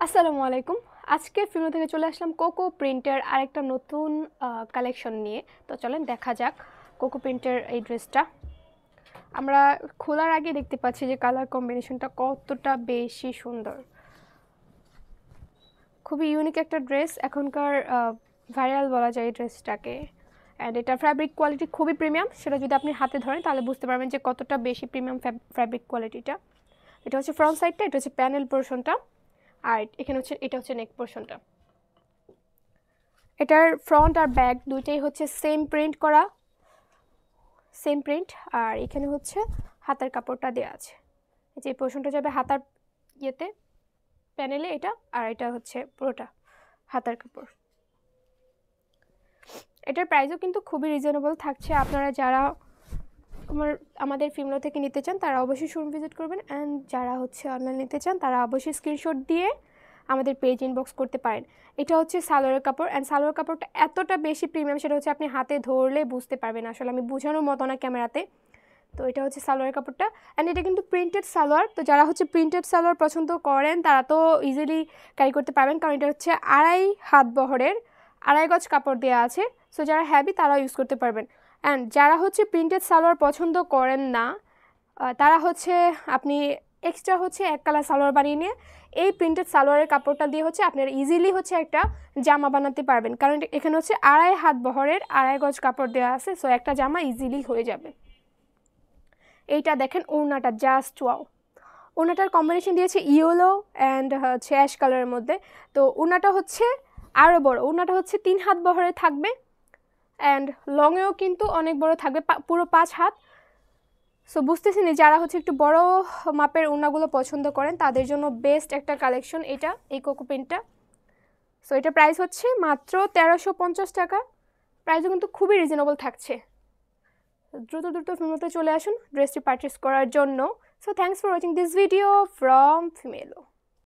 আসসালামু আলাইকুম। আজকে ফিল্ম থেকে চলে আসলাম কোকো প্রিন্টের আরেকটা নতুন কালেকশন নিয়ে। তো চলেন দেখা যাক কোকো প্রিন্টের এই ড্রেসটা। আমরা খোলার আগে দেখতে পাচ্ছি যে কালার কম্বিনেশনটা কতটা বেশি সুন্দর, খুবই ইউনিক একটা ড্রেস। এখনকার ভাইরাল বলা যায় এই ড্রেসটাকে। অ্যান্ড এটা ফ্যাব্রিক কোয়ালিটি খুবই প্রিমিয়াম, সেটা যদি আপনি হাতে ধরেন তাহলে বুঝতে পারবেন যে কতটা বেশি প্রিমিয়াম ফ্যাব্রিক কোয়ালিটিটা। এটা হচ্ছে ফ্রন্ট সাইডটা, এটা হচ্ছে প্যানেল পোর্শনটা, আর এখানে হচ্ছে এটা হচ্ছে নেক পোর্শনটা। এটার ফ্রন্ট আর ব্যাক দুইটাই হচ্ছে সেম প্রিন্ট করা, সেম প্রিন্ট। আর এখানে হচ্ছে হাতার কাপড়টা দেওয়া আছে, এই যে পোর্শনটা যাবে হাতার ইয়েতে প্যানেলে এটা, আর এটা হচ্ছে পুরোটা হাতার কাপড়। এটার প্রাইসও কিন্তু খুবই রিজনেবল থাকছে। আপনারা যারা আমাদের ফিল্মো থেকে নিতে চান তারা অবশ্যই শোরুম ভিজিট করবেন, অ্যান্ড যারা হচ্ছে অনলাইন নিতে চান তারা অবশ্যই স্ক্রিনশট দিয়ে আমাদের পেজ ইনবক্স করতে পারেন। এটা হচ্ছে সালোয়ারের কাপড়, অ্যান্ড সালোয়ার কাপড়টা এতটা বেশি প্রিমিয়াম সেটা হচ্ছে আপনি হাতে ধরলে বুঝতে পারবেন, আসলে আমি বোঝানোর মতো না ক্যামেরাতে। তো এটা হচ্ছে সালোয়ারের কাপড়টা, অ্যান্ড এটা কিন্তু প্রিন্টেড সালোয়ার। তো যারা হচ্ছে প্রিন্টেড সালোয়ার পছন্দ করেন তারা তো ইজিলি ক্যারি করতে পারবেন, কারণ এটা হচ্ছে 2.5 হাত বহরের 2.5 গজ কাপড় দেওয়া আছে। সো যারা হ্যাভি তারা ইউজ করতে পারবেন। অ্যান্ড যারা হচ্ছে প্রিন্টেড সালোয়ার পছন্দ করেন না তারা হচ্ছে আপনি এক্সট্রা হচ্ছে এক কালার সালোয়ার বানিয়ে নিয়ে এই প্রিন্টেড সালোয়ারের কাপড়টা দিয়ে হচ্ছে আপনারা ইজিলি হচ্ছে একটা জামা বানাতে পারবেন, কারণ এখানে হচ্ছে 2.5 হাত বহরের 2.5 গজ কাপড় দেওয়া আছে। সো একটা জামা ইজিলি হয়ে যাবে। এইটা দেখেন ওড়নাটা জাস্ট ওয়াও। ওড়নাটার কম্বিনেশন দিয়েছে ইয়েলো অ্যান্ড হচ্ছে অ্যাশ কালারের মধ্যে। তো ওড়নাটা হচ্ছে আরও বড়, ওড়নাটা হচ্ছে 3 হাত বহরে থাকবে, অ্যান্ড লংয়েও কিন্তু অনেক বড় থাকবে, পুরো 5 হাত। সো বুঝতেছি না যারা হচ্ছে একটু বড় মাপের ওড়নাগুলো পছন্দ করেন তাদের জন্য বেস্ট একটা কালেকশন এটা, এই কোকো প্রিন্টটা। সো এটা প্রাইস হচ্ছে মাত্র 1350 টাকা। প্রাইসও কিন্তু খুবই রিজনেবল থাকছে। দ্রুত দ্রুত ফিল্মতে চলে আসুন ড্রেসটি পারচেস করার জন্য। So thanks for watching this video from ফিমেলো।